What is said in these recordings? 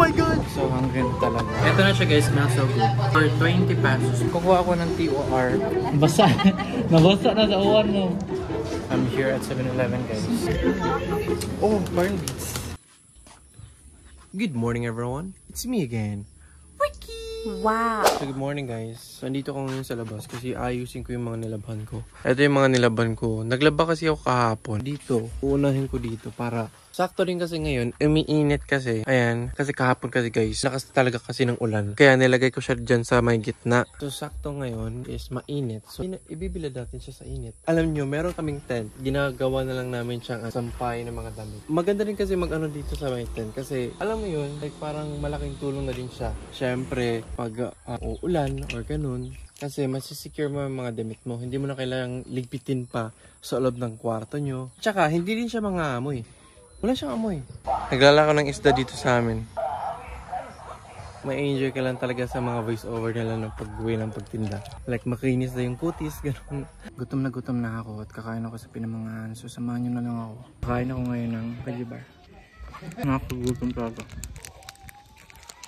my God! So hungry na talaga. Ito na siya guys, smells so good. For 20 pesos. Kukuha ako ng TOR. Basa. Nabasa na sa uwan mo. I'm here at 7-Eleven guys. Oh, burn beats. Good morning everyone. It's me again. Ricky! Wow! So good morning guys. So, nandito ko ngayon sa labas kasi ayusin ko yung mga nilabhan ko. Ito yung mga nilabhan ko. Naglaba kasi ako kahapon. Dito. Uunahin ko dito para sakto rin kasi ngayon. Umiinit kasi. Ayan. Kasi kahapon kasi guys. Lakas talaga kasi ng ulan. Kaya nilagay ko siya dyan sa may gitna. So sakto ngayon is mainit. So ibibilad natin siya sa init. Alam nyo, meron kaming tent. Ginagawa na lang namin siyang sampay ng mga damit. Maganda rin kasi mag-ano dito sa may tent. Kasi alam mo yun, like parang malaking tulong na din siya. Syempre, pag uulan or ganun. Kasi masisecure mo yung mga damit mo. Hindi mo na kailangang ligpitin pa sa loob ng kwarto nyo. Tsaka, hindi din siya mga amoy. Wala siyang amoy. Naglalako ng isda dito sa amin. May enjoy ka lang talaga sa mga voice over nila ng pag-uwi ng pagtinda. Like makinis na yung kutis, gano'n. Gutom na ako at kakain ako sa Pinamangahan. So samahan nyo na lang ako. Kakain ako ngayon ng veggie bar. Nakagutom talaga.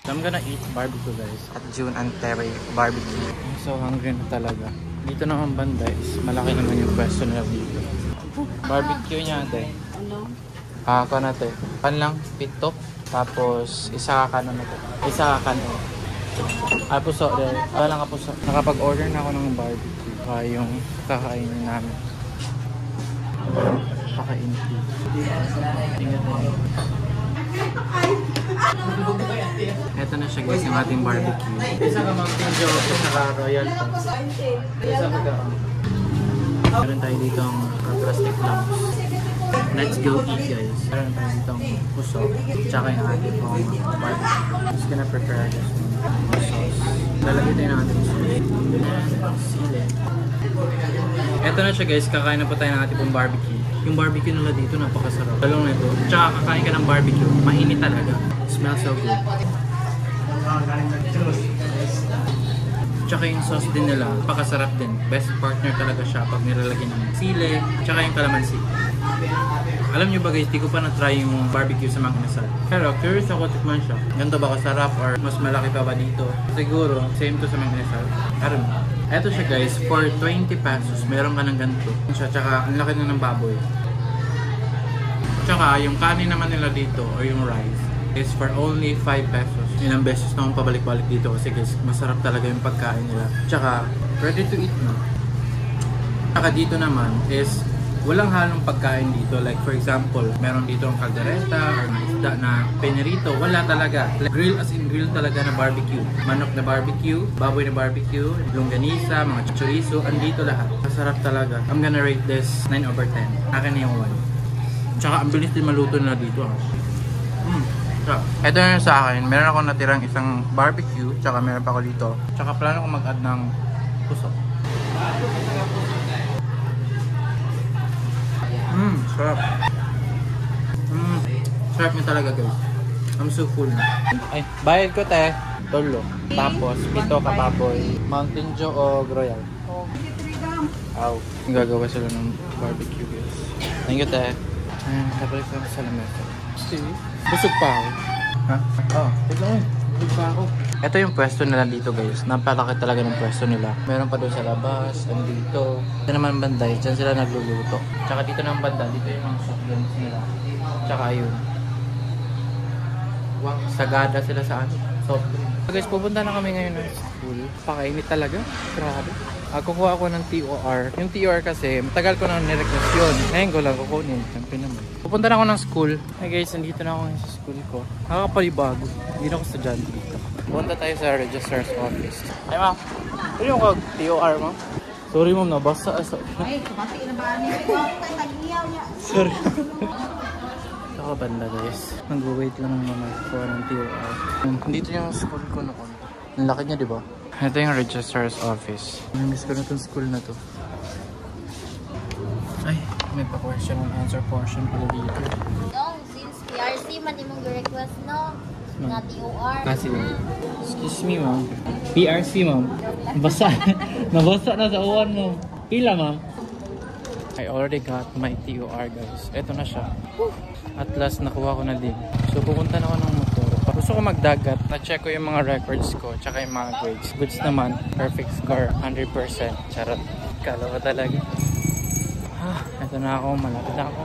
So I'm gonna eat barbecue guys. At June and Terry barbecue. I'm so hungry na talaga. Dito naman banda is malaki naman yung pwesto nila dito. Barbecue niya ate. Ano? Ako na ate. Pan lang, pito. Tapos isa ka kanon na ate. Isa ka kanon. Puso rin. Lang ka puso. Nakapag-order na ako ng barbecue. Kaya yung kakainin namin. Kakainin ko. Tingnan mo. Ito na siya guys, yung ating barbecue. Isa ka Mountain Dew, isa ka Royal Pass. Isa ka ka. Meron tayo dito ang plastic lamps. Let's go eat guys. Meron tayo dito ang puso. Tsaka yung ating barbecue. Just gonna prepare this sauce. Lalagay tayo ng ating sauce. Sili. Ito na siya guys, kakain na po tayo ng ating pong barbecue. Yung barbecue nila dito napakasarap. Talong na ito. Tsaka kakain ka ng barbecue. Mainit talaga. Smells so good. Tsaka yung sauce din nila, napakasarap din. Best partner talaga siya pag nilalagyan ng sili. Tsaka yung kalamansi. Alam nyo ba guys, di ko pa na-try yung barbecue sa Mang Inasal. Pero curious ako tikman siya. Ganito ba kasarap or mas malaki pa ba dito? Siguro, same to sa Mang Inasal. I don't know. Eto siya guys, for 20 pesos, meron ka ng ganito. Tsaka, ang laki na ng baboy. Tsaka, yung kanin naman nila dito, or yung rice, is for only 5 pesos. Ilang beses na akong pabalik-balik dito kasi guys, masarap talaga yung pagkain nila. Tsaka, ready to eat na. Tsaka dito naman is, walang halong pagkain dito. Like for example, meron dito ang caldereta or isda na pinirito. Wala talaga. Like, grill as in grill talaga na barbecue. Manok na barbecue, baboy na barbecue, longganisa, mga chorizo, andito lahat. Masarap talaga. I'm gonna rate this 9/10. Akin na yung 1. Tsaka ang bilis din maluto na dito. So, ito na sa akin. Meron ako natirang isang barbecue. Tsaka meron pa ako dito. Tsaka plano ko mag-add ng puso. Sarap. Sarap niya talaga guys. I'm so full na. Ay, bayad ko te. Tolo. Tapos, pito ka baboy. Mountain Dew o Royal? Aw. Gagawa sila ng barbecue guys. Thank you te. Ayan, tapos ko sa lamesa. See? Busog pa ako. Ha? Oh, wait lang eh. Busog pa ako. Ito yung pwesto nila dito guys. Napalaki talaga ng pwesto nila. Meron pa doon sa labas, andito. Ito naman banda, dyan sila nagluluto. Tsaka dito naman banda, dito yung mga soft drinks nila. Tsaka yun. Wow, sagada sila sa ano, soft drinks. So guys, pupunta na kami ngayon ng school. Pakainit talaga. Grabe. Kukuha ako ng TOR. Yung TOR kasi, matagal ko na nirequest yun. Ngayon ko lang kukunin. Siyempre naman. Pupunta na ako ng school. Hey guys, nandito na ako ngayon sa school ko. Nakakapalibago. Hindi na ako estudyante dito. Punta tayo sa registrar's office. Ay ma'am, ito yung TOR ma'am. Sorry ma'am, nabasa. Ay, kumati na ba niya? Sorry. Ako banda guys. Nag-wait lang ng mga for ng TOR. Dito yung school ko noon. Ang laki niya diba? Ito yung registrar's office. Namiss ko na itong school na to. Ay, may pa-question and answer portion pala dito. No, since PRC man imong request no? Nga TOR. Kasi, excuse me ma'am. PRC ma'am. Basa. Nabasa na sa uwan mo. Pila ma'am? I already got my TOR guys. Ito na siya. At last nakuha ko na din. So pupunta na ako ng motor. Gusto ko magdagat. Na-check ko yung mga records ko, tsaka yung mga grades. Goods naman, perfect score, 100%. Charot. Kala ko talaga. Ito na ako, malapit na ako.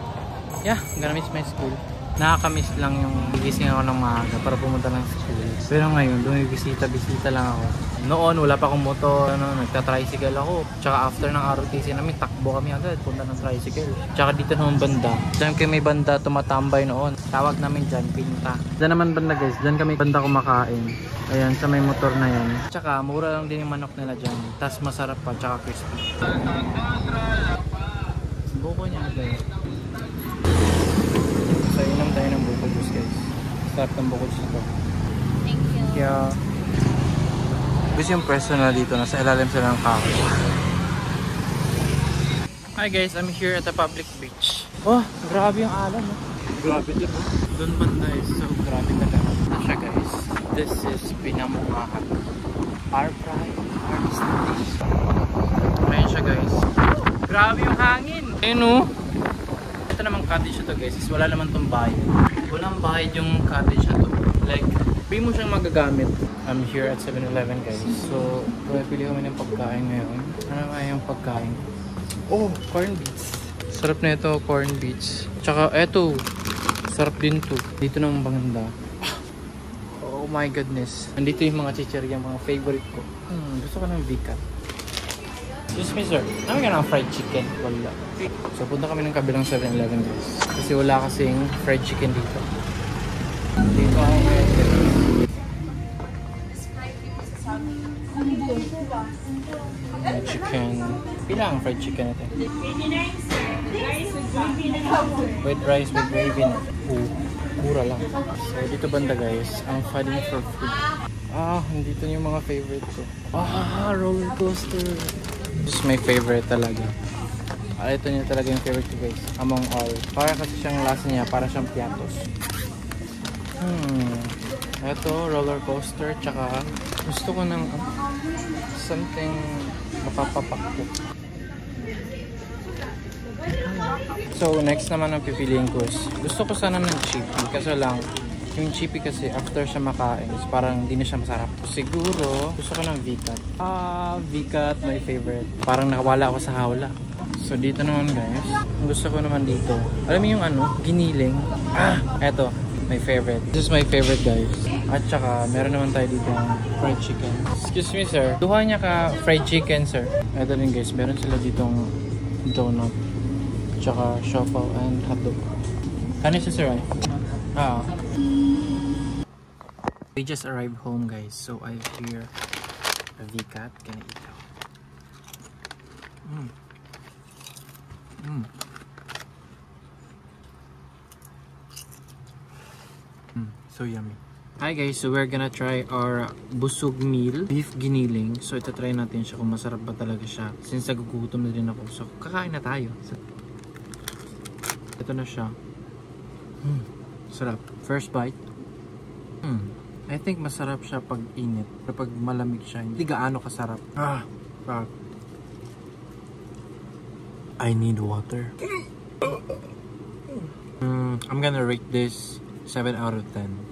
Yeah, I'm gonna miss my school. Nakakamiss lang yung gigising ako ng maaga para pumunta ng school. Pero ngayon, bumibisita-bisita lang ako. Noon, wala pa akong motor, nagta-tricycle ako. Tsaka after ng ROTC namin, takbo kami agad, punta ng tricycle. Tsaka dito naman banda. Diyan kayo may banda tumatambay noon. Tawag namin dyan, pinta. Diyan naman banda guys, diyan kami banda kumakain. Ayan, sa may motor na yan. Tsaka mura lang din yung manok nila dyan. Tapos masarap pa, tsaka crispy. Buko niya guys. So, inom tayo ng buko juice guys. Sarap ng buko juice ito. Thank you. Kaya gusto yung pwesto na dito, nasa ilalim sila ng kahoy. Hi guys, I'm here at the public beach. Oh, grabe yung alon. Grabe dito. Doon banda is so grabe talaga. Ito siya guys. This is Pinamungahan. Our pride, our destination. Ayan siya guys. Grabe yung hangin. Ayun o. Ito namang cottage ito guys. Is wala naman tong bayad. Walang bayad yung cottage na to. Like, free mo siyang magagamit. I'm here at 7-Eleven guys. So, pili kami ng pagkain ngayon. Ano nga yung pagkain? Oh, corn beets. Sarap na ito, corn beets. Tsaka eto, sarap din to. Dito naman banganda. Oh my goodness. Andito yung mga chicherya, mga favorite ko. Gusto ko ng Vicat. Excuse me sir, namin ka ng fried chicken. Wala. So, punta kami ng kabilang 7-Eleven guys. Kasi wala kasing fried chicken dito. Dito ako ngayon. Fried chicken. Pilang fried chicken ito? With rice with gravy na. Mura lang. So dito banda guys, ang fighting for food. Nandito yung mga favorite ko. Roller coaster. This is my favorite talaga. Ito niya talaga yung favorite ko guys. Among all. Para kasi siyang lasa niya, para siyang piatos. Ito, roller coaster, tsaka gusto ko ng something mapapapakpo. So, next naman ang pipiliin ko is, gusto ko sana ng chippy. Kaso lang, yung chippy kasi after siya makain, parang hindi na siya masarap. Siguro, gusto ko ng Vicat. Vicat, my favorite. Parang nakawala ako sa hawla. So, dito naman guys, gusto ko naman dito. Alam mo yung giniling. Eto. My favorite. This is my favorite guys. At saka, meron naman tayo dito ng fried chicken. Excuse me sir. Duha niya ka fried chicken sir. Ito din guys. Meron sila ditong donut. Tsaka siopaw and hotdog. Kano siya sir ay? We just arrived home guys. So I hear a Vicat. Gonna eat out. So yummy. Hi guys, so we're gonna try our busog meal, beef giniling. So ito try natin siya kung masarap ba talaga siya. Since nagugutom na din ako, so kakain na tayo. Ito na siya. Sarap. First bite. I think masarap siya pag init. Kapag malamig siya, hindi gaano kasarap. I need water. I'm gonna rate this 7 out of 10.